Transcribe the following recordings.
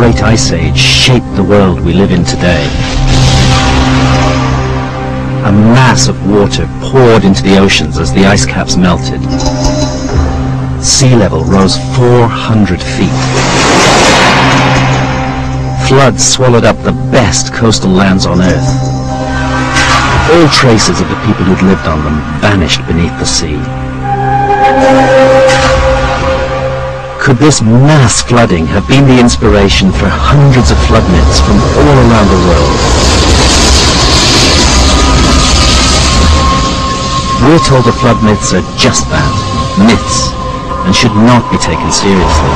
Great Ice Age shaped the world we live in today. A mass of water poured into the oceans as the ice caps melted. Sea level rose 400 feet. Floods swallowed up the best coastal lands on Earth. All traces of the people who'd lived on them vanished beneath the sea. Could this mass flooding have been the inspiration for hundreds of flood myths from all around the world? We're told the flood myths are just that, myths, and should not be taken seriously.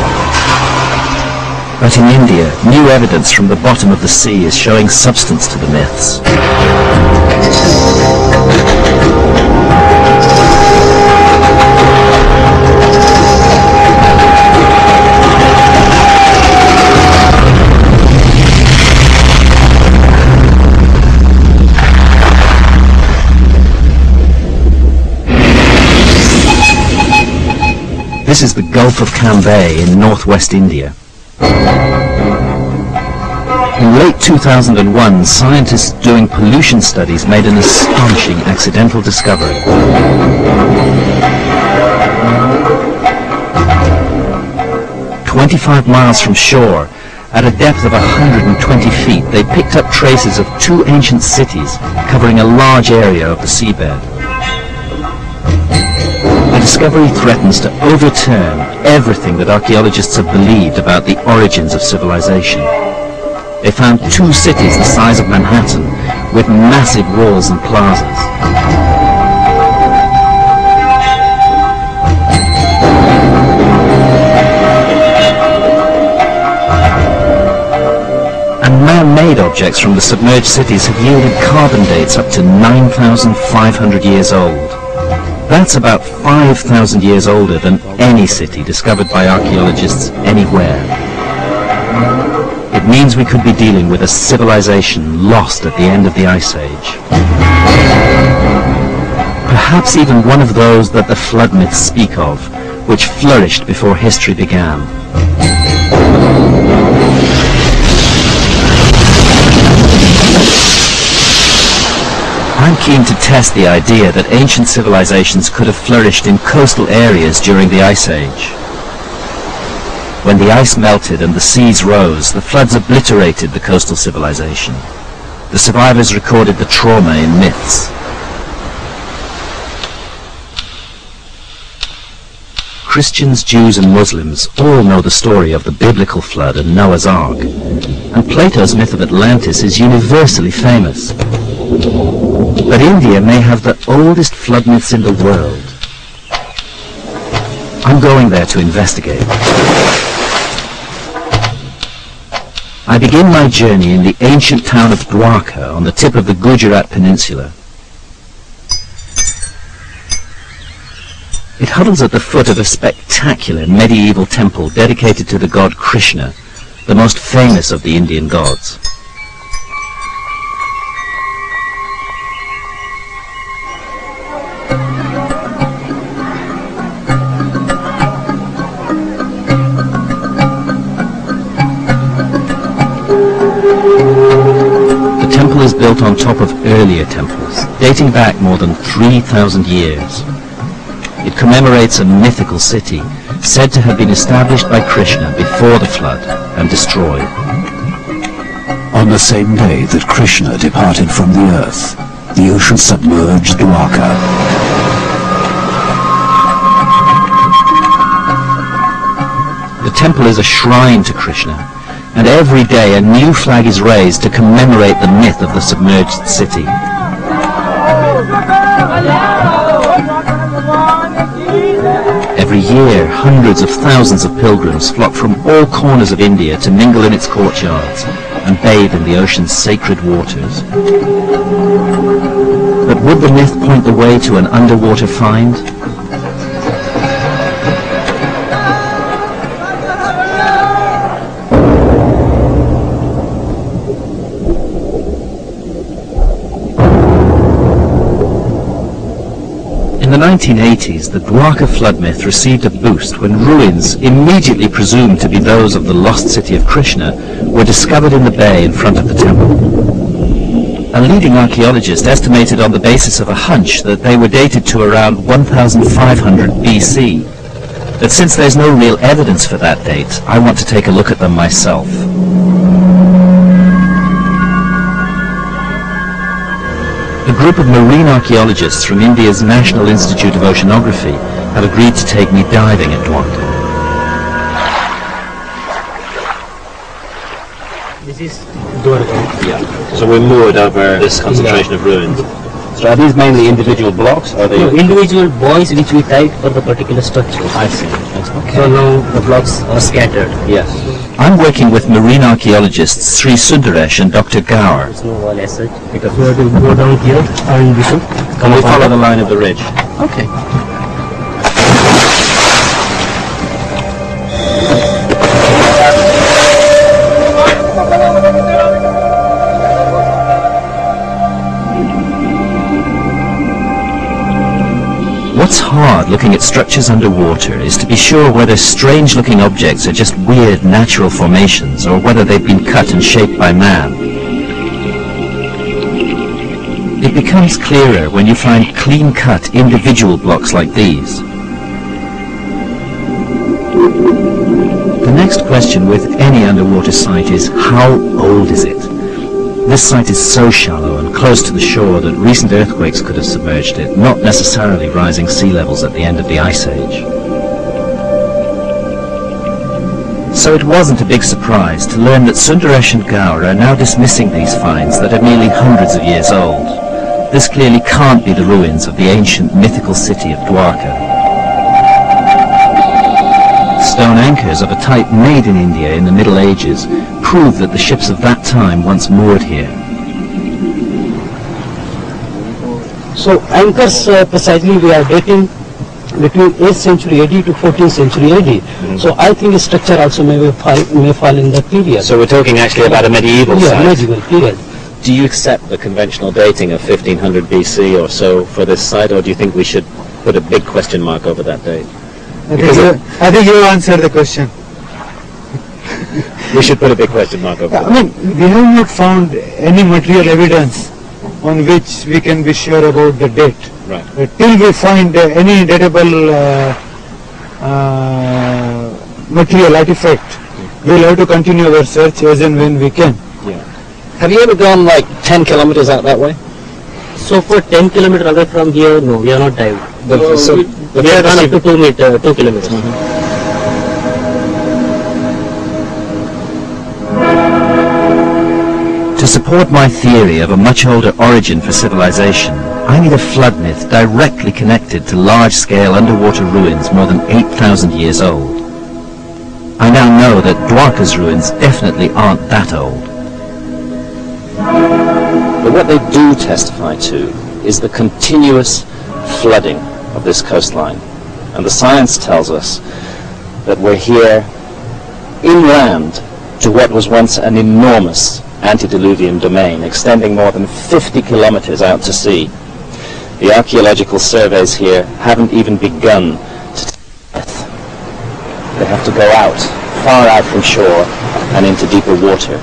But in India, new evidence from the bottom of the sea is showing substance to the myths. This is the Gulf of Cambay in northwest India. In late 2001, scientists doing pollution studies made an astonishing accidental discovery. "25 miles from shore, at a depth of 120 feet, they picked up traces of two ancient cities covering a large area of the seabed. The discovery threatens to overturn everything that archaeologists have believed about the origins of civilization. They found two cities the size of Manhattan, with massive walls and plazas. And man-made objects from the submerged cities have yielded carbon dates up to 9,500 years old. That's about 5,000 years older than any city discovered by archaeologists anywhere. It means we could be dealing with a civilization lost at the end of the Ice Age. Perhaps even one of those that the flood myths speak of, which flourished before history began. I'm keen to test the idea that ancient civilizations could have flourished in coastal areas during the Ice Age. When the ice melted and the seas rose, the floods obliterated the coastal civilization. The survivors recorded the trauma in myths. Christians, Jews and Muslims all know the story of the biblical flood and Noah's Ark, and Plato's myth of Atlantis is universally famous. But India may have the oldest flood myths in the world. I'm going there to investigate. I begin my journey in the ancient town of Dwarka on the tip of the Gujarat Peninsula. It huddles at the foot of a spectacular medieval temple dedicated to the god Krishna, the most famous of the Indian gods. The temple is built on top of earlier temples, dating back more than 3,000 years. It commemorates a mythical city, said to have been established by Krishna before the flood and destroyed. On the same day that Krishna departed from the earth, the ocean submerged Dwarka. The temple is a shrine to Krishna, and every day a new flag is raised to commemorate the myth of the submerged city. Every year, hundreds of thousands of pilgrims flock from all corners of India to mingle in its courtyards and bathe in the ocean's sacred waters. But would the myth point the way to an underwater find? In the 1980s, the Dwarka flood myth received a boost when ruins, immediately presumed to be those of the lost city of Krishna, were discovered in the bay in front of the temple. A leading archaeologist estimated on the basis of a hunch that they were dated to around 1500 BC. But since there's no real evidence for that date, I want to take a look at them myself. A group of marine archaeologists from India's National Institute of Oceanography have agreed to take me diving at Dwarka. This is Dwarka. Yeah. So we're moored over this concentration of ruins. So are these mainly individual blocks? Or are they individual buoys which we tied for the particular structure. I see. Okay. So now the blocks are scattered. Yes. I'm working with marine archaeologists Sri Sundaresh and Dr. Gaur. There's no wall as such. Because we have to go down here and we should Can we follow the line of the ridge? Okay. What's hard looking at structures underwater is to be sure whether strange-looking objects are just weird natural formations or whether they've been cut and shaped by man. It becomes clearer when you find clean-cut individual blocks like these. The next question with any underwater site is, how old is it? This site is so shallow and close to the shore that recent earthquakes could have submerged it, not necessarily rising sea levels at the end of the Ice Age. So it wasn't a big surprise to learn that Sundaresh and Gaur are now dismissing these finds that are merely hundreds of years old. This clearly can't be the ruins of the ancient mythical city of Dwarka. Stone anchors of a type made in India in the Middle Ages prove that the ships of that time once moored here. So anchors precisely we are dating between 8th century AD to 14th century AD. So I think the structure also may fall in that period. So we're talking actually about a medieval site. Medieval period. Do you accept the conventional dating of 1500 BC or so for this site, or do you think we should put a big question mark over that date? I think you answered the question. We should put a big question mark over that. I mean, we have not found any material evidence on which we can be sure about the date. Right. Till we find any datable material artifact, we'll have to continue our search as and when we can. Yeah. Have you ever gone like 10 kilometers out that way? So for 10 kilometers away from here, no, we are not dived. We have gone up to 2 kilometers. To support my theory of a much older origin for civilization, I need a flood myth directly connected to large-scale underwater ruins more than 8,000 years old. I now know that Dwarka's ruins definitely aren't that old. But what they do testify to is the continuous flooding of this coastline. And the science tells us that we're here inland to what was once an enormous antediluvian domain extending more than 50 kilometers out to sea. The archaeological surveys here haven't even begun to test. They have to go out, far out from shore and into deeper water.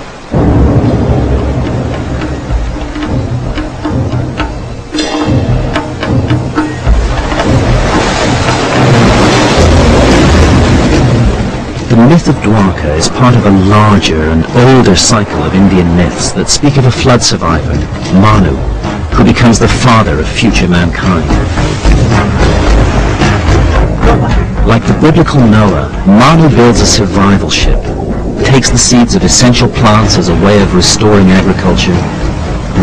The myth of Dwarka is part of a larger and older cycle of Indian myths that speak of a flood survivor, Manu, who becomes the father of future mankind. Like the biblical Noah, Manu builds a survival ship, takes the seeds of essential plants as a way of restoring agriculture,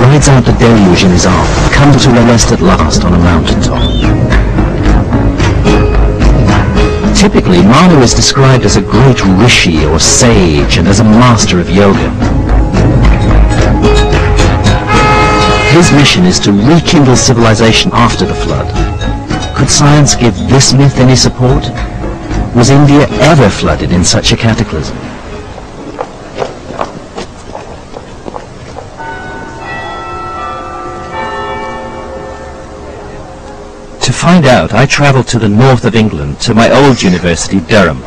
rides out the deluge in his ark, comes to rest at last on a mountaintop. Typically, Manu is described as a great rishi or sage and as a master of yoga. His mission is to rekindle civilization after the flood. Could science give this myth any support? Was India ever flooded in such a cataclysm? To find out, I travelled to the north of England, to my old university, Durham,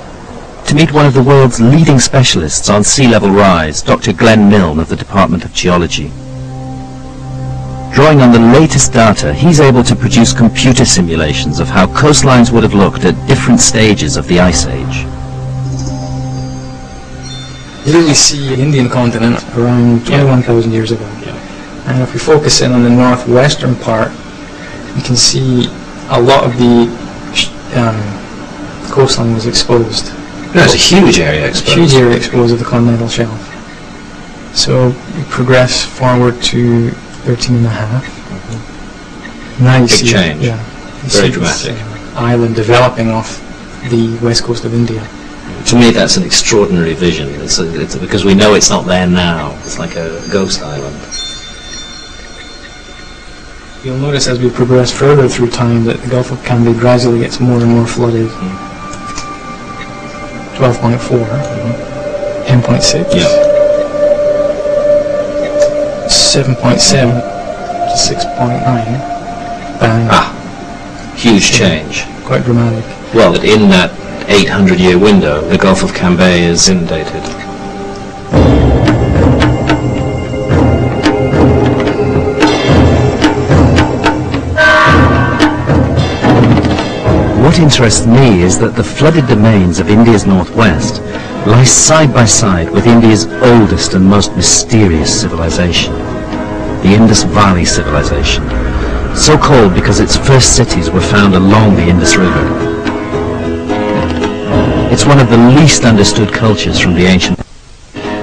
to meet one of the world's leading specialists on sea level rise, Dr. Glenn Milne of the Department of Geology. Drawing on the latest data, he's able to produce computer simulations of how coastlines would have looked at different stages of the Ice Age. Here we see the Indian continent around 21,000 years ago. And if we focus in on the northwestern part, you can see a lot of the coastline was exposed. There's a huge area exposed. Huge area exposed of the continental shelf. So we progress forward to 13.5. Now you see change. Yeah, very dramatic. Island developing off the west coast of India. To me, that's an extraordinary vision. It's because we know it's not there now. It's like a ghost island. You'll notice as we progress further through time that the Gulf of Cambay gradually gets more and more flooded. 12.4, 10.6, 7.7 to 6.9. Bang. Huge change. Quite dramatic. Well, that in that 800-year window, the Gulf of Cambay is inundated. What interests me is that the flooded domains of India's northwest lie side by side with India's oldest and most mysterious civilization, the Indus Valley civilization, so called because its first cities were found along the Indus River. It's one of the least understood cultures from the ancient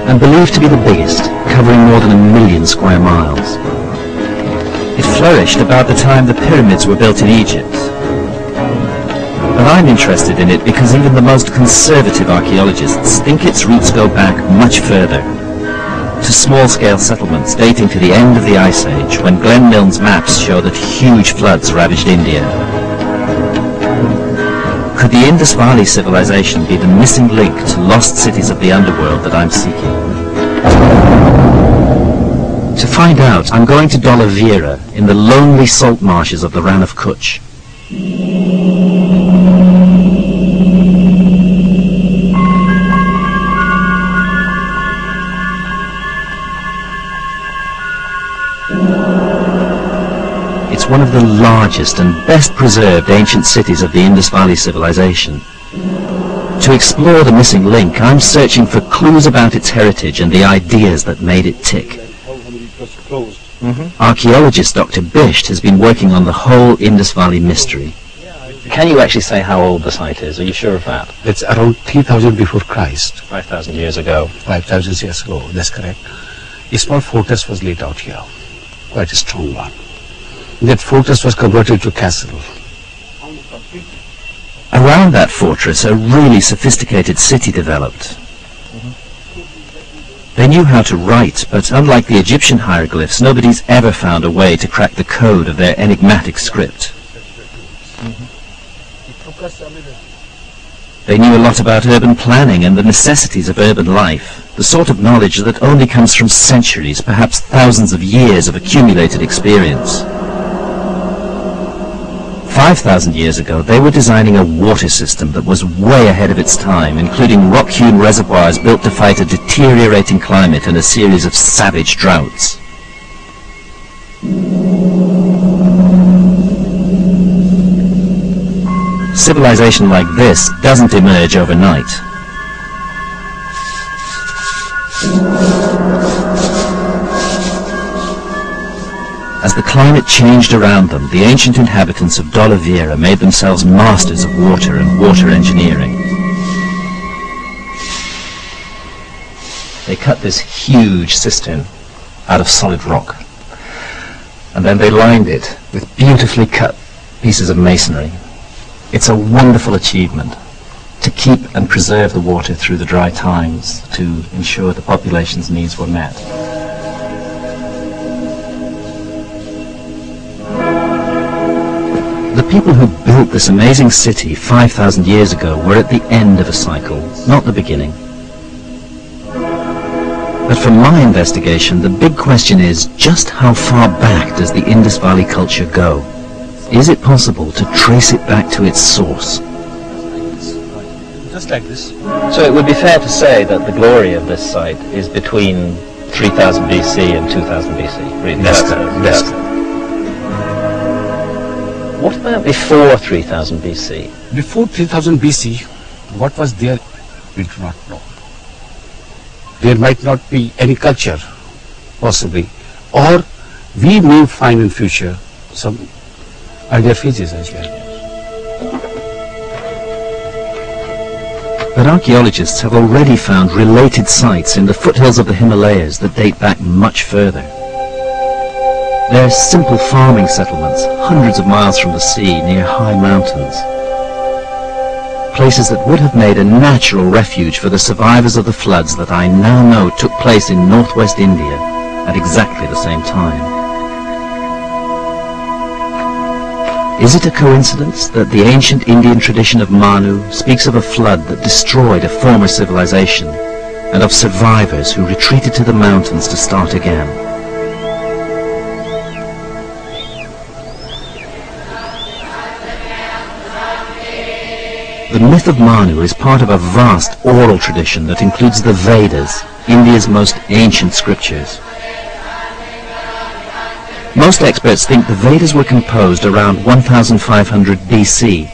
and believed to be the biggest, covering more than 1 million square miles. It flourished about the time the pyramids were built in Egypt. But I'm interested in it because even the most conservative archaeologists think its roots go back much further, to small-scale settlements dating to the end of the Ice Age, when Glenn Milne's maps show that huge floods ravaged India. Could the Indus Valley civilization be the missing link to lost cities of the underworld that I'm seeking? To find out, I'm going to Dwarka in the lonely salt marshes of the Rann of Kutch. It's one of the largest and best preserved ancient cities of the Indus Valley civilization. To explore the missing link, I'm searching for clues about its heritage and the ideas that made it tick. Archaeologist Dr. Bisht has been working on the whole Indus Valley mystery. Can you actually say how old the site is? Are you sure of that? It's around 3000 before Christ. 5,000 years ago. 5,000 years ago, that's correct. A small fortress was laid out here, quite a strong one. That fortress was converted to a castle. Around that fortress, a really sophisticated city developed. They knew how to write, but unlike the Egyptian hieroglyphs, nobody's ever found a way to crack the code of their enigmatic script. They knew a lot about urban planning and the necessities of urban life, the sort of knowledge that only comes from centuries, perhaps thousands of years of accumulated experience. 5,000 years ago, they were designing a water system that was way ahead of its time, including rock-hewn reservoirs built to fight a deteriorating climate and a series of savage droughts. Civilization like this doesn't emerge overnight. As the climate changed around them, the ancient inhabitants of Dwarka made themselves masters of water and water engineering. They cut this huge cistern out of solid rock, and then they lined it with beautifully cut pieces of masonry. It's a wonderful achievement to keep and preserve the water through the dry times to ensure the population's needs were met. The people who built this amazing city 5,000 years ago were at the end of a cycle, not the beginning. But from my investigation, the big question is just how far back does the Indus Valley culture go? Is it possible to trace it back to its source? Just like this. So it would be fair to say that the glory of this site is between 3000 BC and 2000 BC. Really, That's What about before 3000 BC? Before 3000 BC, what was there, we do not know. There might not be any culture, possibly, or we may find in future some other features as well. But archaeologists have already found related sites in the foothills of the Himalayas that date back much further. They're simple farming settlements, hundreds of miles from the sea, near high mountains. Places that would have made a natural refuge for the survivors of the floods that I now know took place in northwest India at exactly the same time. Is it a coincidence that the ancient Indian tradition of Manu speaks of a flood that destroyed a former civilization and of survivors who retreated to the mountains to start again? The myth of Manu is part of a vast oral tradition that includes the Vedas, India's most ancient scriptures. Most experts think the Vedas were composed around 1500 BC,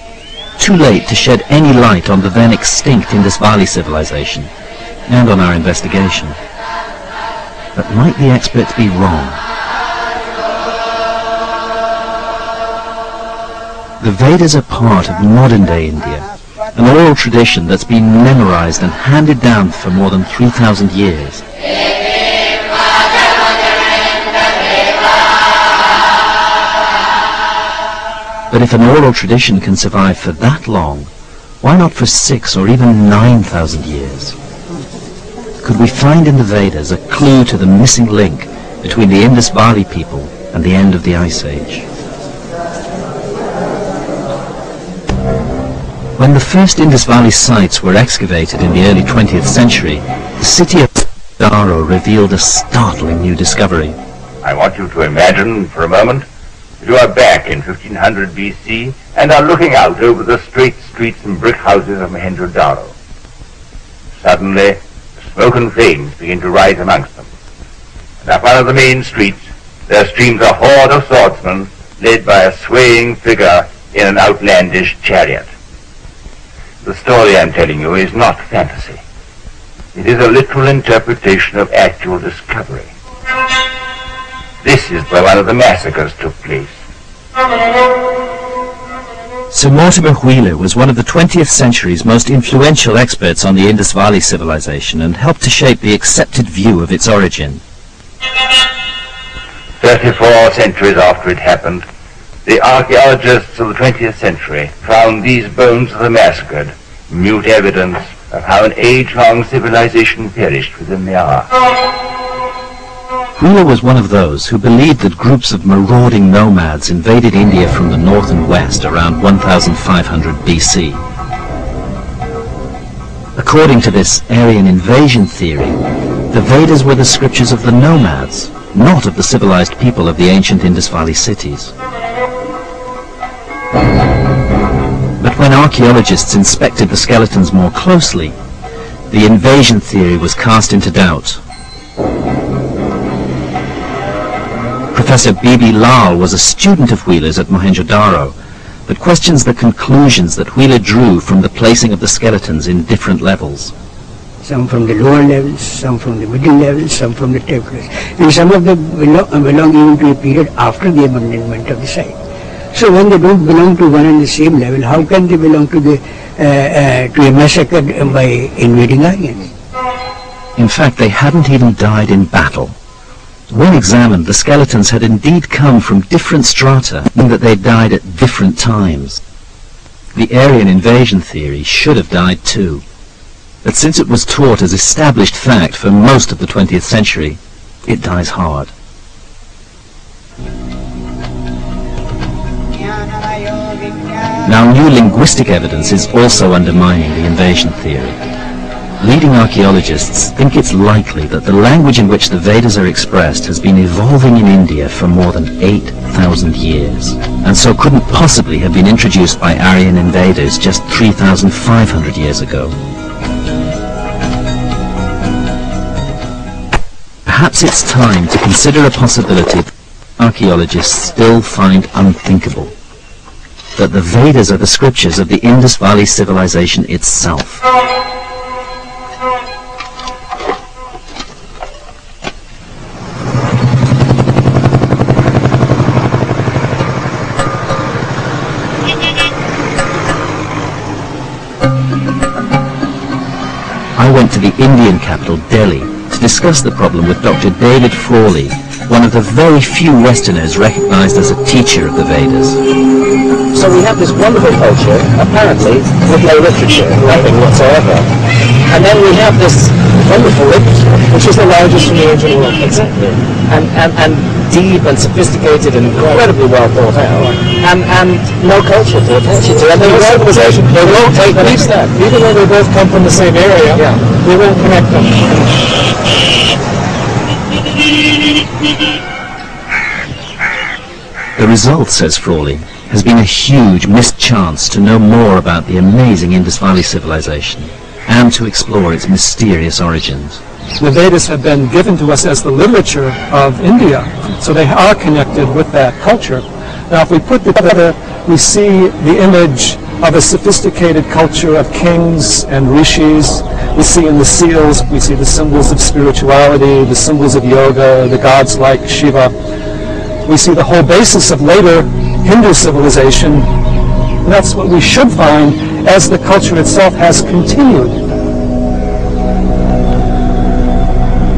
too late to shed any light on the then extinct Indus Valley civilization and on our investigation. But might the experts be wrong? The Vedas are part of modern-day India, an oral tradition that's been memorized and handed down for more than 3,000 years. But if an oral tradition can survive for that long, why not for 6 or even 9,000 years? Could we find in the Vedas a clue to the missing link between the Indus Valley people and the end of the Ice Age? When the first Indus Valley sites were excavated in the early 20th century, the city of Dwarka revealed a startling new discovery. I want you to imagine for a moment you are back in 1500 BC and are looking out over the straight streets and brick houses of Mohenjo-daro. Suddenly, smoke and flames begin to rise amongst them. And up one of the main streets, there streams a horde of swordsmen led by a swaying figure in an outlandish chariot. The story I'm telling you is not fantasy. It is a literal interpretation of actual discovery. This is where one of the massacres took place. Sir Mortimer Wheeler was one of the 20th century's most influential experts on the Indus Valley civilization and helped to shape the accepted view of its origin. 34 centuries after it happened, the archaeologists of the 20th century found these bones of the massacred, mute evidence of how an age-long civilization perished within the hour. Wheeler was one of those who believed that groups of marauding nomads invaded India from the north and west around 1500 BC. According to this Aryan invasion theory, the Vedas were the scriptures of the nomads, not of the civilized people of the ancient Indus Valley cities. But when archaeologists inspected the skeletons more closely, the invasion theory was cast into doubt. Professor B.B. Lal was a student of Wheeler's at Mohenjo-daro, but questions the conclusions that Wheeler drew from the placing of the skeletons in different levels. Some from the lower levels, some from the middle levels, some from the templars, and some of them belong even to a period after the abandonment of the site. So when they don't belong to one and the same level, how can they belong to the to a massacre by invading Aryans? In fact, they hadn't even died in battle. When examined, the skeletons had indeed come from different strata, and that they died at different times. The Aryan invasion theory should have died too. But since it was taught as established fact for most of the 20th century, it dies hard. Now new linguistic evidence is also undermining the invasion theory. leading archaeologists think it's likely that the language in which the Vedas are expressed has been evolving in India for more than 8,000 years, and so couldn't possibly have been introduced by Aryan invaders just 3,500 years ago. Perhaps it's time to consider a possibility that archaeologists still find unthinkable: that the Vedas are the scriptures of the Indus Valley civilization itself. I went to the Indian capital, Delhi, to discuss the problem with Dr. David Frawley, one of the very few Westerners recognized as a teacher of the Vedas. So we have this wonderful culture, apparently, with no literature, nothing whatsoever. And then we have this wonderful literature, which is the largest in the ancient world. Exactly. And deep and sophisticated and incredibly well thought out. And no culture to attach it to. And no civilization. They won't take the next step. Even though they both come from the same area, they won't connect them. The result, says Frawley, has been a huge missed chance to know more about the amazing Indus Valley civilization and to explore its mysterious origins. The Vedas have been given to us as the literature of India, so they are connected with that culture. Now, if we put together, we see the image of a sophisticated culture of kings and rishis. We see in the seals, we see the symbols of spirituality, the symbols of yoga, the gods like Shiva. We see the whole basis of later Hindu civilization. And that's what we should find as the culture itself has continued.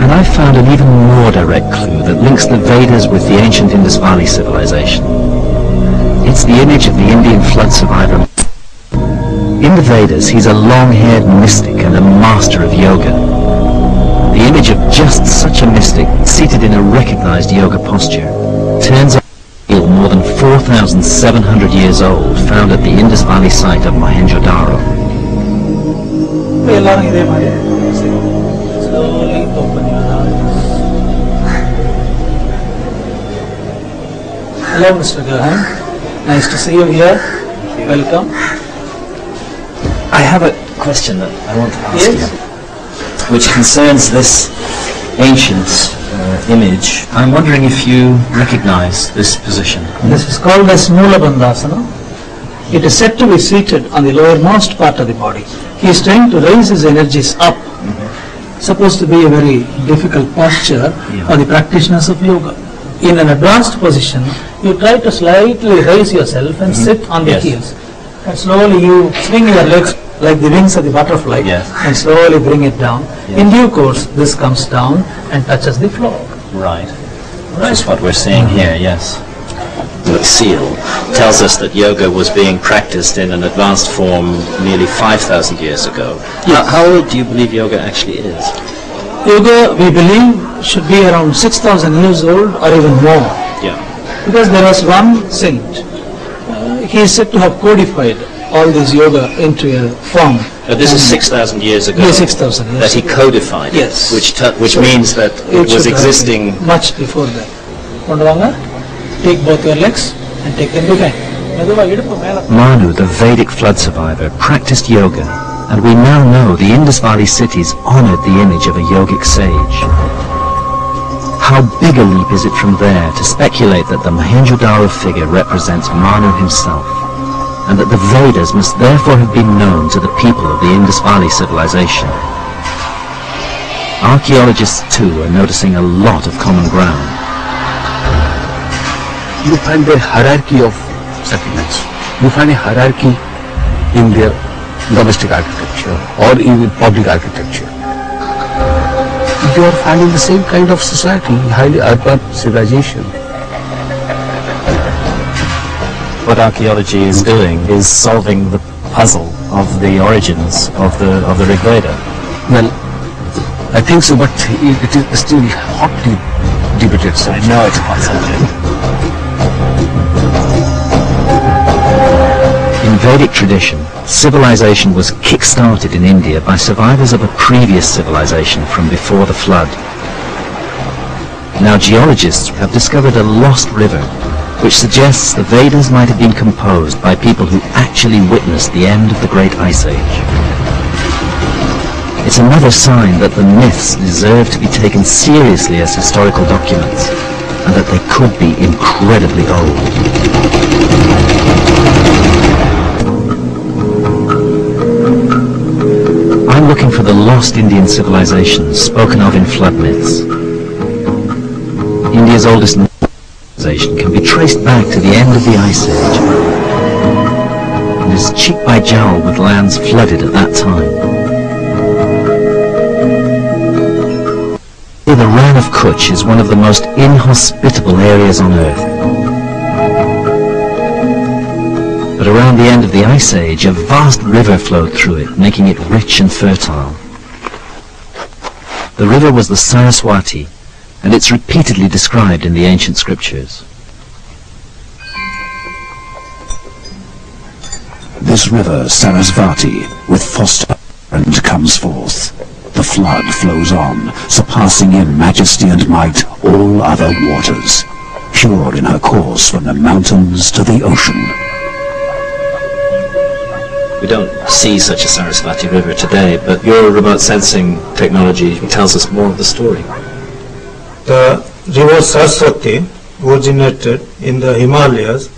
And I found an even more direct clue that links the Vedas with the ancient Indus Valley civilization. It's the image of the Indian flood survivor. In the Vedas, he's a long-haired mystic and a master of yoga. The image of just such a mystic, seated in a recognized yoga posture, turns out to be more than 4,700 years old, found at the Indus Valley site of Mohenjo-daro. Slowly open your eyes. Hello, Mr. Gahan. Nice to see you here. Welcome. I have a question that I want to ask you, which concerns this ancient image. I'm wondering if you recognize this position. This is called as Mula Bandhasana. It is said to be seated on the lowermost part of the body. He is trying to raise his energies up. Supposed to be a very difficult posture for the practitioners of yoga. In an advanced position, you try to slightly raise yourself and sit on the heels. And slowly you swing your legs like the wings of the butterfly and slowly bring it down. In due course, this comes down and touches the floor. Right. That's what we're seeing here, yes. The seal tells us that yoga was being practiced in an advanced form nearly 5,000 years ago. How old do you believe yoga actually is? Yoga, we believe, should be around 6,000 years old or even more. Yeah. Because there was one saint. He is said to have codified all this yoga into a form. This is 6,000 years ago. Yes, 6,000 years that he codified. Yes. Which means that it was existing much before that. Take both your legs and take them behind. Manu, the Vedic flood survivor, practiced yoga, and we now know the Indus Valley cities honored the image of a yogic sage. How big a leap is it from there to speculate that the Mohenjo-daro figure represents Manu himself, and that the Vedas must therefore have been known to the people of the Indus Valley civilization. Archaeologists too are noticing a lot of common ground. You find a hierarchy of settlements. You find a hierarchy in their domestic architecture or in public architecture. You are finding the same kind of society, highly urban civilization. What archaeology is doing is solving the puzzle of the origins of the Rig Veda. Well, I think so, but it is still hotly debated. I know it's a hot subject. In Vedic tradition, civilization was kick-started in India by survivors of a previous civilization from before the flood. Now geologists have discovered a lost river, which suggests the Vedas might have been composed by people who actually witnessed the end of the Great Ice Age. It's another sign that the myths deserve to be taken seriously as historical documents, and that they could be incredibly old. I'm looking for the lost Indian civilizations spoken of in flood myths. India's oldest civilization can be traced back to the end of the Ice Age, and is cheek by jowl with lands flooded at that time. The Rann of Kutch is one of the most inhospitable areas on Earth. But around the end of the Ice Age, a vast river flowed through it, making it rich and fertile. The river was the Saraswati, and it's repeatedly described in the ancient scriptures. This river, Sarasvati, with foster and comes forth. The flood flows on, surpassing in majesty and might all other waters, pure in her course from the mountains to the ocean. We don't see such a Sarasvati river today, but your remote sensing technology tells us more of the story. The river Saraswati originated in the Himalayas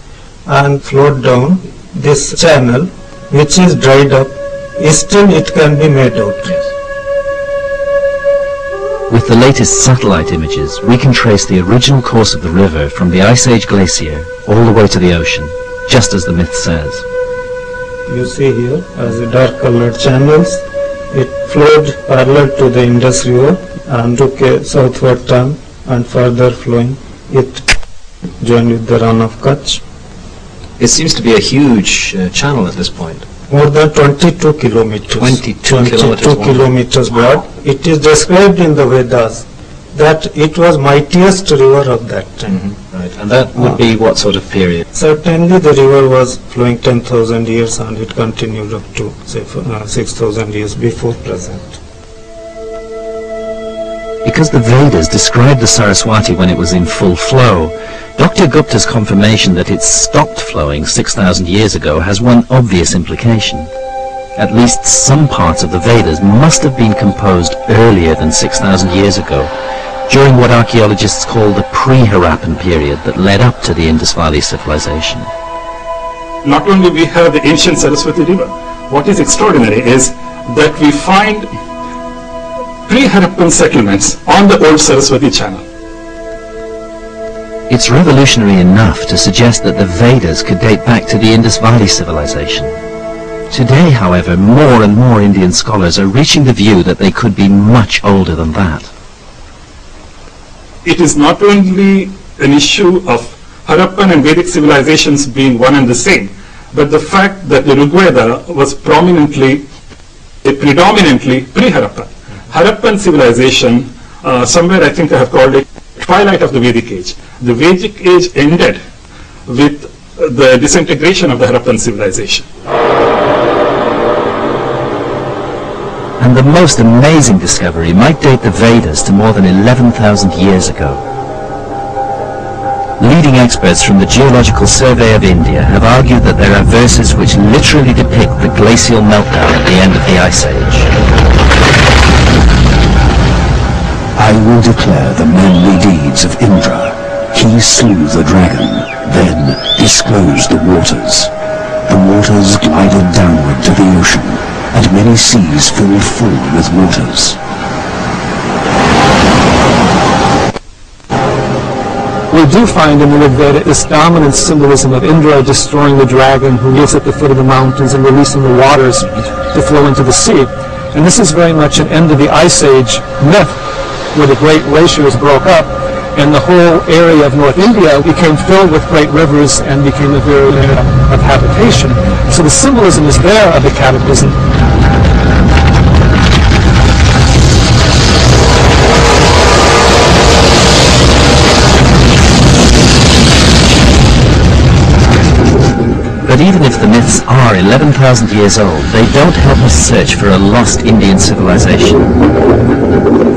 and flowed down this channel, which is dried up. Still it can be made out. With the latest satellite images, we can trace the original course of the river from the Ice Age glacier all the way to the ocean, just as the myth says. You see here, as a dark colored channels, it flowed parallel to the Indus River and took a southward turn, and further flowing, it joined with the Rann of Kutch. It seems to be a huge channel at this point. More than 22 kilometers. 22 kilometers broad. It is described in the Vedas that it was mightiest river of that time. Right, and that would be what sort of period? Certainly the river was flowing 10,000 years and it continued up to say 6,000 years before present. Because the Vedas described the Saraswati when it was in full flow, Dr. Gupta's confirmation that it stopped flowing 6,000 years ago has one obvious implication. At least some parts of the Vedas must have been composed earlier than 6,000 years ago, during what archaeologists call the pre-Harappan period that led up to the Indus Valley civilization. Not only we have the ancient Saraswati river, what is extraordinary is that we find pre-Harappan settlements on the old Saraswati channel. It's revolutionary enough to suggest that the Vedas could date back to the Indus Valley civilization. Today, however, more and more Indian scholars are reaching the view that they could be much older than that. It is not only an issue of Harappan and Vedic civilizations being one and the same, but the fact that the Rigveda was predominantly pre-Harappan. Harappan civilization, somewhere I think I have called it twilight of the Vedic age. The Vedic age ended with the disintegration of the Harappan civilization. And the most amazing discovery might date the Vedas to more than 11,000 years ago. Leading experts from the Geological Survey of India have argued that there are verses which literally depict the glacial meltdown at the end of the Ice Age. I will declare the manly deeds of Indra. He slew the dragon, then disclosed the waters. The waters glided downward to the ocean, and many seas filled full with waters. We do find in the Rigveda this dominant symbolism of Indra destroying the dragon who lives at the foot of the mountains and releasing the waters to flow into the sea. And this is very much an end of the Ice Age myth, where the great glaciers broke up and the whole area of North India became filled with great rivers and became a very area of habitation. So the symbolism is there of the cataclysm. But even if the myths are 11,000 years old, they don't help us search for a lost Indian civilization.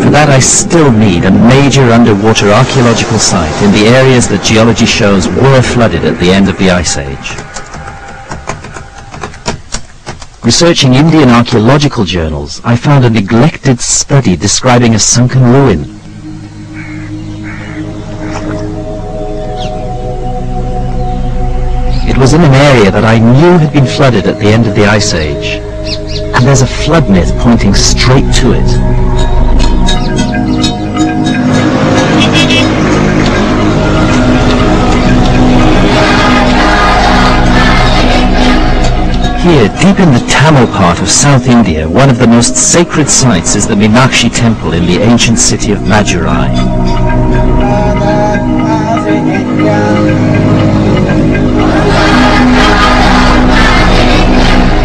For that I still need a major underwater archaeological site in the areas that geology shows were flooded at the end of the Ice Age. Researching Indian archaeological journals, I found a neglected study describing a sunken ruin. It was in an area that I knew had been flooded at the end of the Ice Age, and there's a flood myth pointing straight to it. Here, deep in the Tamil part of South India, one of the most sacred sites is the Meenakshi temple in the ancient city of Madurai.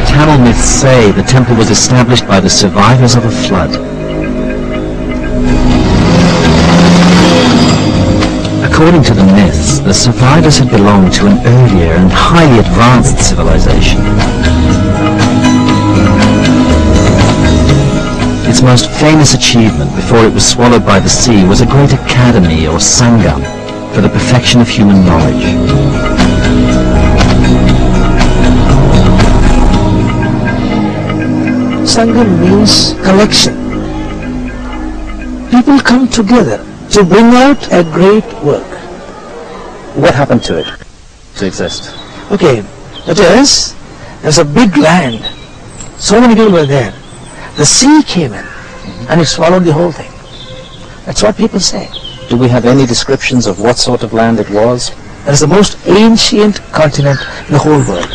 Tamil myths say the temple was established by the survivors of a flood. According to the myths, the survivors had belonged to an earlier and highly advanced civilization. Its most famous achievement before it was swallowed by the sea was a great academy or sangam for the perfection of human knowledge. Sangam means collection. People come together to bring out a great work. What happened to it to exist? Okay, that is, there's a big land. So many people were there. The sea came in and it swallowed the whole thing. That's what people say. Do we have any descriptions of what sort of land it was? That is the most ancient continent in the whole world.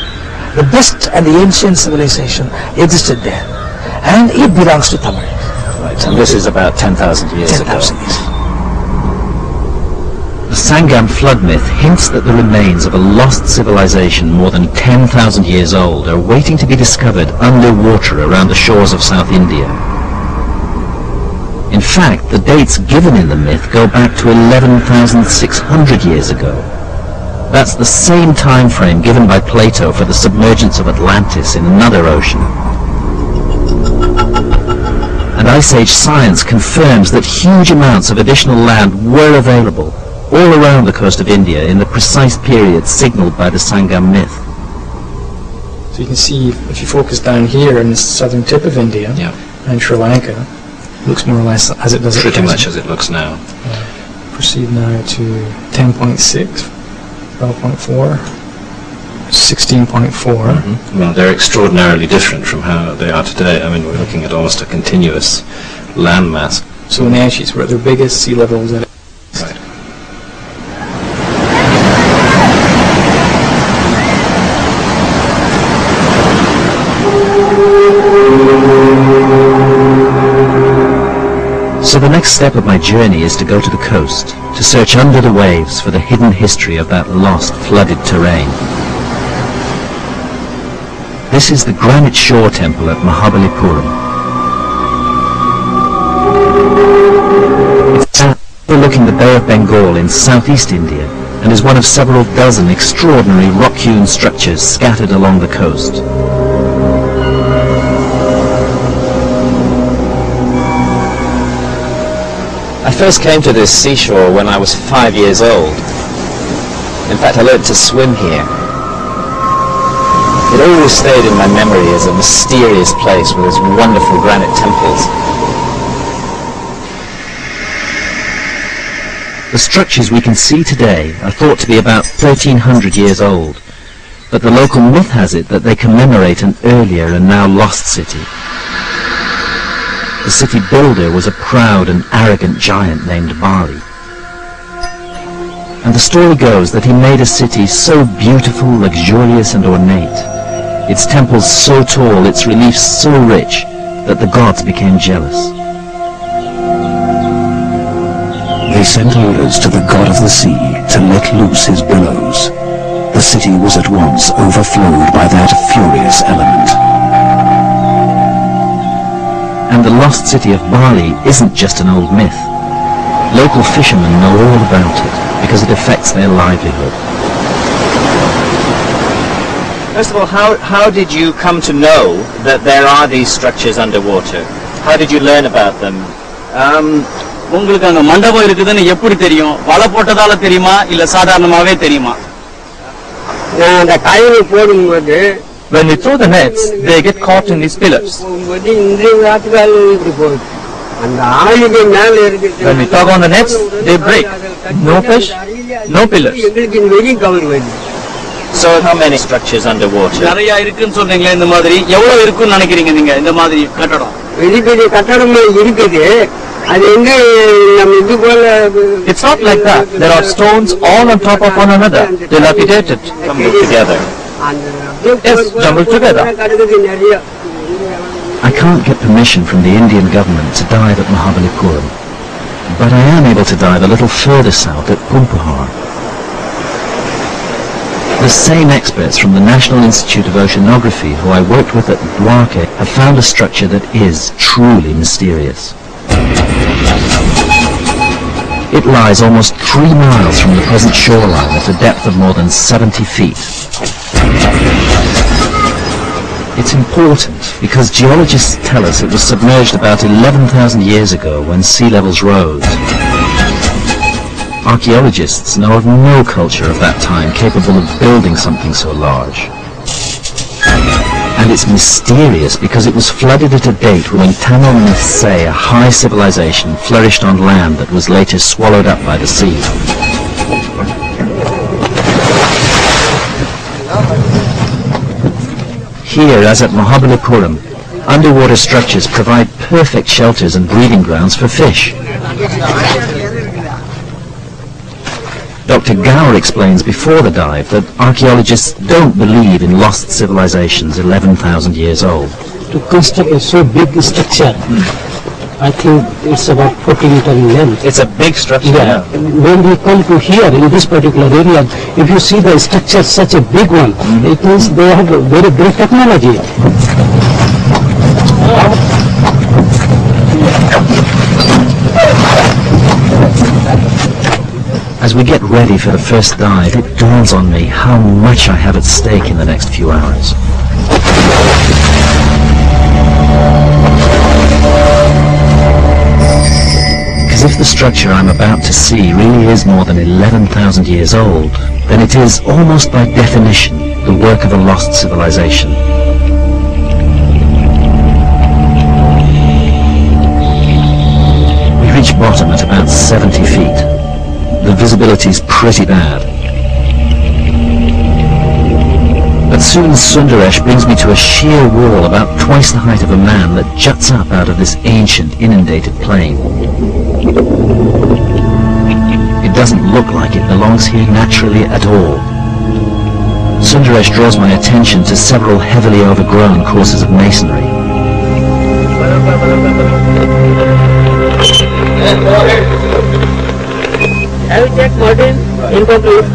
The best and the ancient civilization existed there. And it belongs to Tamil. Right, and this is about 10,000 years ago. 10,000 years. The Sangam flood myth hints that the remains of a lost civilization more than 10,000 years old are waiting to be discovered underwater around the shores of South India. In fact, the dates given in the myth go back to 11,600 years ago. That's the same time frame given by Plato for the submergence of Atlantis in another ocean. And Ice Age science confirms that huge amounts of additional land were available all around the coast of India in the precise period signalled by the Sangam myth. So you can see, if you focus down here in the southern tip of India and Sri Lanka, it looks more or less as it does at Pretty much as it looks now. Proceed now to 10.6, 12.4, 16.4. Well, they're extraordinarily different from how they are today. I mean, we're looking at almost a continuous landmass. So when the ice sheets were at their biggest, sea level was at Right. So the next step of my journey is to go to the coast, to search under the waves for the hidden history of that lost, flooded terrain. This is the Granite Shore Temple at Mahabalipuram. It's overlooking the Bay of Bengal in southeast India and is one of several dozen extraordinary rock-hewn structures scattered along the coast. I first came to this seashore when I was 5 years old. In fact, I learned to swim here. It always stayed in my memory as a mysterious place with its wonderful granite temples. The structures we can see today are thought to be about 1,300 years old, but the local myth has it that they commemorate an earlier and now lost city. The city builder was a proud and arrogant giant named Bali. And the story goes that he made a city so beautiful, luxurious and ornate, its temples so tall, its reliefs so rich, that the gods became jealous. They sent orders to the god of the sea to let loose his billows. The city was at once overflowed by that furious element. And the lost city of Bali isn't just an old myth. Local fishermen know all about it because it affects their livelihood. First of all, how did you come to know that there are these structures underwater? How did you learn about them? உங்களுக்கு அங்க மண்டபம் இருக்குதுன்னு எப்படி தெரியும்? வலை போட்டதால தெரியுமா இல்ல சாதாரணமாவே தெரியுமா? அந்த காய்கறி போடும்போது When we throw the nets, they get caught in these pillars. When we tug on the nets, they break. No fish, no pillars. So how many structures underwater? நிறைய இருக்குன்னு சொல்றீங்களே இந்த மாதிரி எவ்வளவு இருக்குன்னு நினைக்கிறீங்க நீங்க இந்த மாதிரி கட்டடம்? பெரிய கட்டடமே இருக்குது. It's not like that. There are stones all on top of one another, dilapidated, jumbled together. Yes, jumbled together. I can't get permission from the Indian government to dive at Mahabalipuram, but I am able to dive a little further south at Pumpahar. The same experts from the National Institute of Oceanography who I worked with at Dwarka have found a structure that is truly mysterious. It lies almost 3 miles from the present shoreline at a depth of more than 70 feet. It's important because geologists tell us it was submerged about 11,000 years ago when sea levels rose. Archaeologists know of no culture of that time capable of building something so large. And it's mysterious because it was flooded at a date when Tamil myths say a high civilization flourished on land that was later swallowed up by the sea. Here, as at Mahabalipuram, underwater structures provide perfect shelters and breeding grounds for fish. Dr. Gower explains before the dive that archaeologists don't believe in lost civilizations 11,000 years old. To construct a so big structure, I think it's about 40 meters in length. It's a big structure. Yeah. When we come to here in this particular area, if you see the structure, such a big one, it means they have a very great technology. As we get ready for the first dive, it dawns on me how much I have at stake in the next few hours. Because if the structure I'm about to see really is more than 11,000 years old, then it is, almost by definition, the work of a lost civilization. We reach bottom at about 70 feet. The visibility's pretty bad. But soon Sundaresh brings me to a sheer wall about twice the height of a man that juts up out of this ancient inundated plain. It doesn't look like it belongs here naturally at all. Sundaresh draws my attention to several heavily overgrown courses of masonry. Have you checked Martin? Incomplete.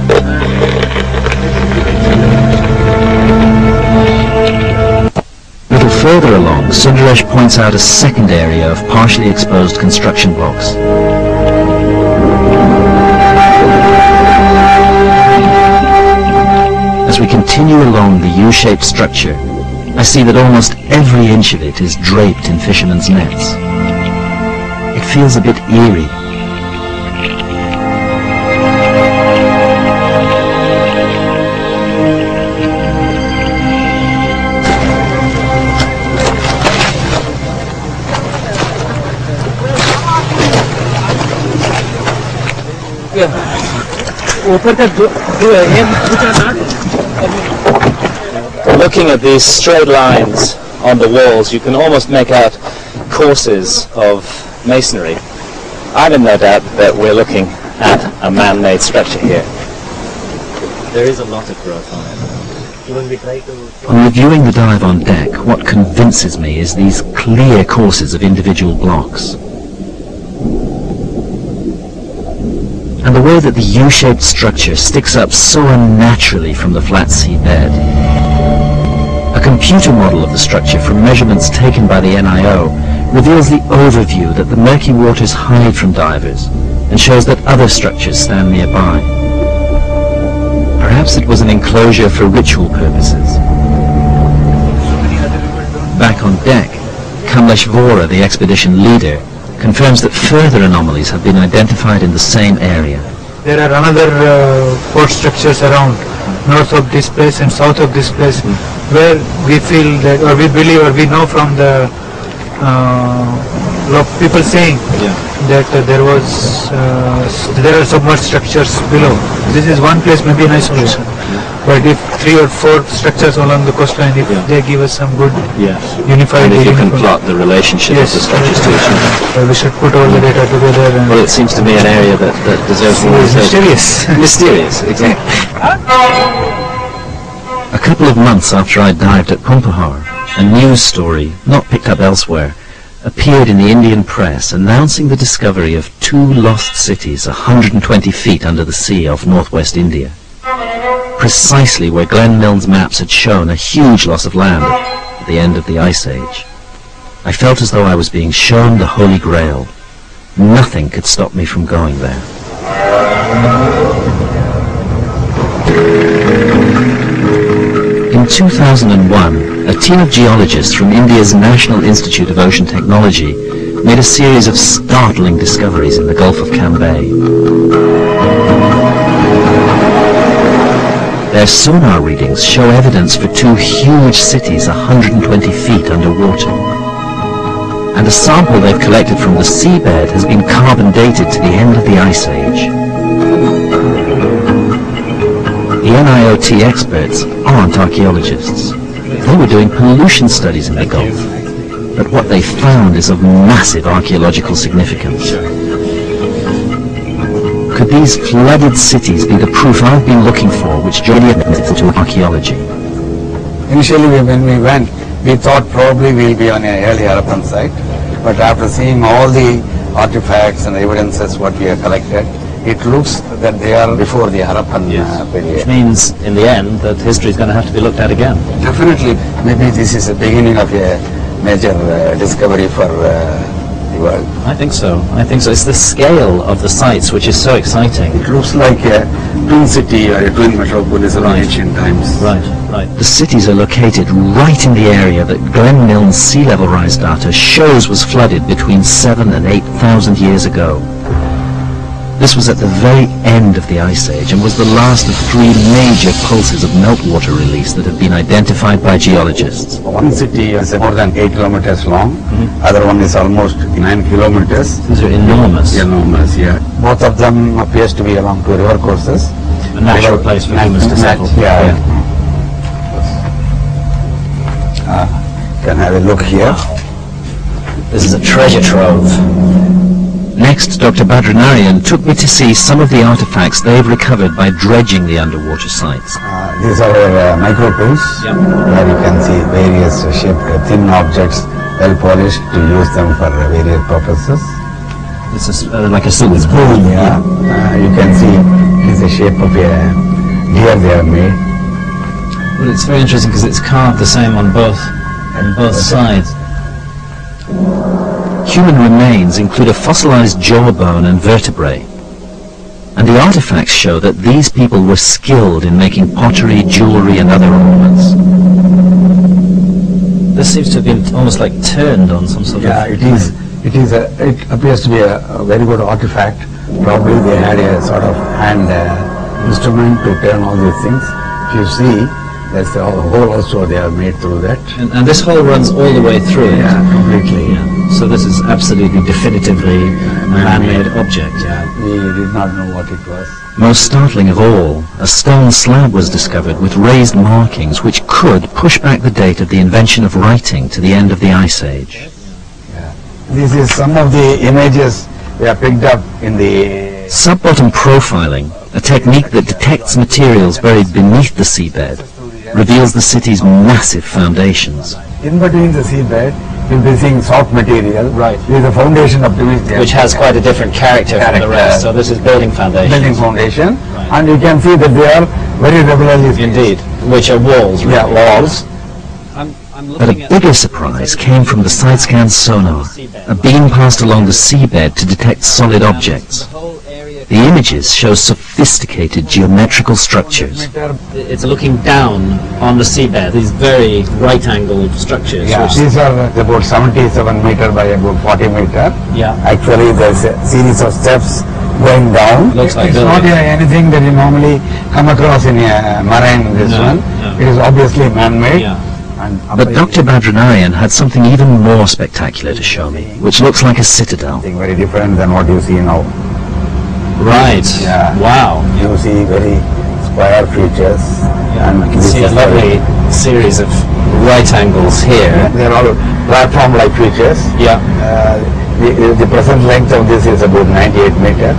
A little further along, Sundaresh points out a second area of partially exposed construction blocks. As we continue along the U-shaped structure, I see that almost every inch of it is draped in fishermen's nets. It feels a bit eerie. Looking at these straight lines on the walls, you can almost make out courses of masonry. I'm in no doubt that we're looking at a man-made structure here. There is a lot of growth on it. On reviewing the dive on deck, what convinces me is these clear courses of individual blocks. And the way that the U-shaped structure sticks up so unnaturally from the flat sea bed. A computer model of the structure from measurements taken by the NIO reveals the overview that the murky waters hide from divers and shows that other structures stand nearby. Perhaps it was an enclosure for ritual purposes, Back on deck, Kamleshvara, the expedition leader, confirms that further anomalies have been identified in the same area. There are another port structures around north of this place and south of this place where we feel that, or we believe, or we know from the people saying that there are submerged structures below. This is one place, maybe in isolation. But if 3 or 4 structures along the coastline, if they give us some good unified... And if you can plot the relationship of the structures to each other. We should put all the data together. And well, it seems to me an area that deserves more research. Mysterious. Mysterious, exactly. A couple of months after I dived at Pumpahar, a news story, not picked up elsewhere, appeared in the Indian press announcing the discovery of 2 lost cities 120 feet under the sea off northwest India. Precisely where Glenn Milne's maps had shown a huge loss of land at the end of the Ice Age. I felt as though I was being shown the Holy Grail. Nothing could stop me from going there. In 2001, a team of geologists from India's National Institute of Ocean Technology made a series of startling discoveries in the Gulf of Cambay. Their sonar readings show evidence for 2 huge cities 120 feet underwater. And a sample they've collected from the seabed has been carbon dated to the end of the Ice Age. The NIOT experts aren't archaeologists. They were doing pollution studies in the Gulf. But what they found is of massive archaeological significance. Could these flooded cities be the proof I've been looking for, which joined to archaeology? Initially, when we went, we thought probably we'll be on an early Harappan site. But after seeing all the artifacts and evidences what we have collected, it looks that they are before the Harappan period. Which means, in the end, that history is going to have to be looked at again. Definitely. Maybe this is the beginning of a major discovery for the world. I think so. I think so. It's the scale of the sites which is so exciting. It looks like a twin city or a twin metropolis in ancient times. Right, right. The cities are located right in the area that Glenn Milne's sea level rise data shows was flooded between 7,000 and 8,000 years ago. This was at the very end of the Ice Age and was the last of 3 major pulses of meltwater release that have been identified by geologists. One city is more than 8 kilometers long, other one is almost 9 kilometers. These are enormous. Enormous, yeah. Both of them appears to be along 2 river courses. A natural place for humans to settle. Yeah. Can have a look here. This is a treasure trove. Next, Dr. Badranarian took me to see some of the artifacts they've recovered by dredging the underwater sites. These are our micro tools, where you can see various shaped thin objects, well polished, to use them for various purposes. This is like a spoon. Yeah. You can see it's the shape of a deer they have made. Well, it's very interesting because it's carved the same on both sides. Human remains include a fossilized jawbone and vertebrae. And the artifacts show that these people were skilled in making pottery, jewelry and other ornaments. This seems to have been almost like turned on some sort of... Yeah, it is. It appears to be a very good artifact. Probably they had a sort of hand instrument to turn all these things. If you see, there's a hole also they have made through that. And this hole runs all the way through it? Yeah, completely. Yeah. So this is absolutely definitively a man-made object. Yeah, we did not know what it was. Most startling of all, a stone slab was discovered with raised markings which could push back the date of the invention of writing to the end of the Ice Age. Yeah. This is some of the images we have picked up in the... Sub-bottom profiling, a technique that detects materials buried beneath the seabed, reveals the city's massive foundations. In between the seabed, you'll be seeing soft material. Right. This is the foundation of the which has quite a different character from the rest. So this is building foundation. Building foundation. Right. And you can see that they are very regularly spaced. Indeed. Which are walls. Yeah, walls. But a bigger surprise came from the side-scan sonar, a beam passed along the seabed to detect solid objects. The images show sophisticated geometrical structures. It's looking down on the seabed, these very right-angled structures. Yeah, these are about 77 meter by about 40 meter. Yeah. Actually, there's a series of steps going down. Looks like it's not anything that you normally come across in a marine, this one. No. It is obviously man-made. Yeah. But Dr. Badranarian had something even more spectacular to show me, which looks like a citadel. Something very different than what you see now. Right. Yeah. Wow. You see very square features. Yeah, and I can see a lovely series of right angles here. Yeah, they are all platform-like features. Yeah. The present length of this is about 98 meter.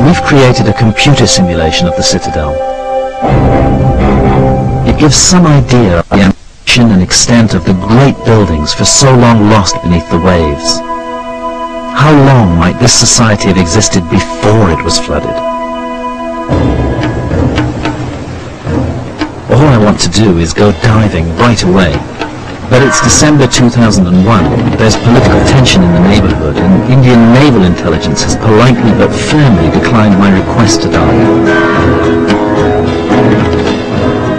We've created a computer simulation of the citadel. It gives some idea of the ambition and extent of the great buildings for so long lost beneath the waves. How long might this society have existed before it was flooded? All I want to do is go diving right away. But it's December 2001, there's political tension in the neighborhood, and Indian naval intelligence has politely but firmly declined my request to dive.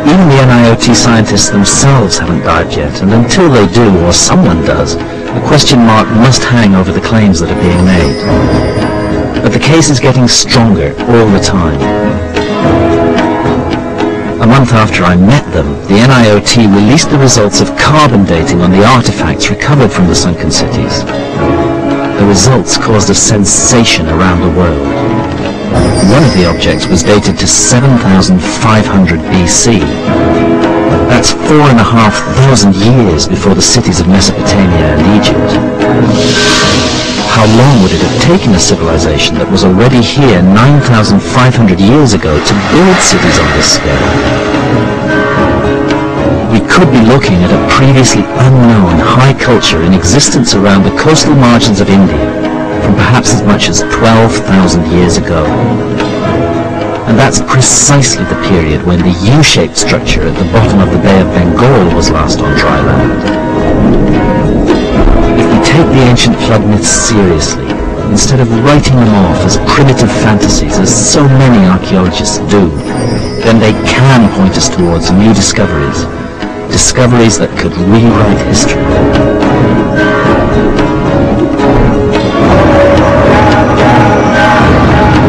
Even the NIOT scientists themselves haven't dived yet, and until they do, or someone does, a question mark must hang over the claims that are being made. But the case is getting stronger all the time. A month after I met them, the NIOT released the results of carbon dating on the artifacts recovered from the sunken cities. The results caused a sensation around the world. One of the objects was dated to 7,500 BC. That's 4,500 years before the cities of Mesopotamia and Egypt. How long would it have taken a civilization that was already here 9,500 years ago to build cities on this scale? We could be looking at a previously unknown high culture in existence around the coastal margins of India from perhaps as much as 12,000 years ago. And that's precisely the period when the U-shaped structure at the bottom of the Bay of Bengal was last on dry land. If we take the ancient flood myths seriously, instead of writing them off as primitive fantasies, as so many archaeologists do, then they can point us towards new discoveries, discoveries that could rewrite history.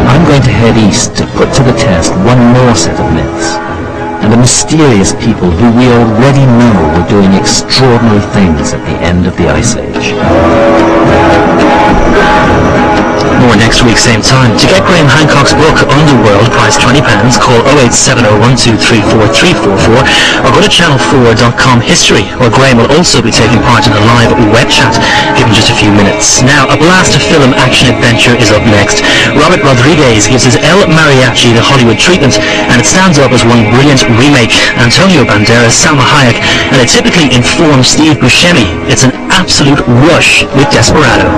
I'm going to head east to put to the test one more set of myths, and the mysterious people who we already know were doing extraordinary things at the end of the Ice Age. More next week, same time. To get Graham Hancock's book, Underworld, price £20, call 08701234344 or go to channel4.com history, where Graham will also be taking part in a live web chat, given just a few minutes. Now, a blast of film action-adventure is up next. Robert Rodriguez gives his El Mariachi the Hollywood treatment, and it stands up as one brilliant remake. Antonio Banderas, Salma Hayek, and a typically informed Steve Buscemi. It's an absolute rush with Desperado.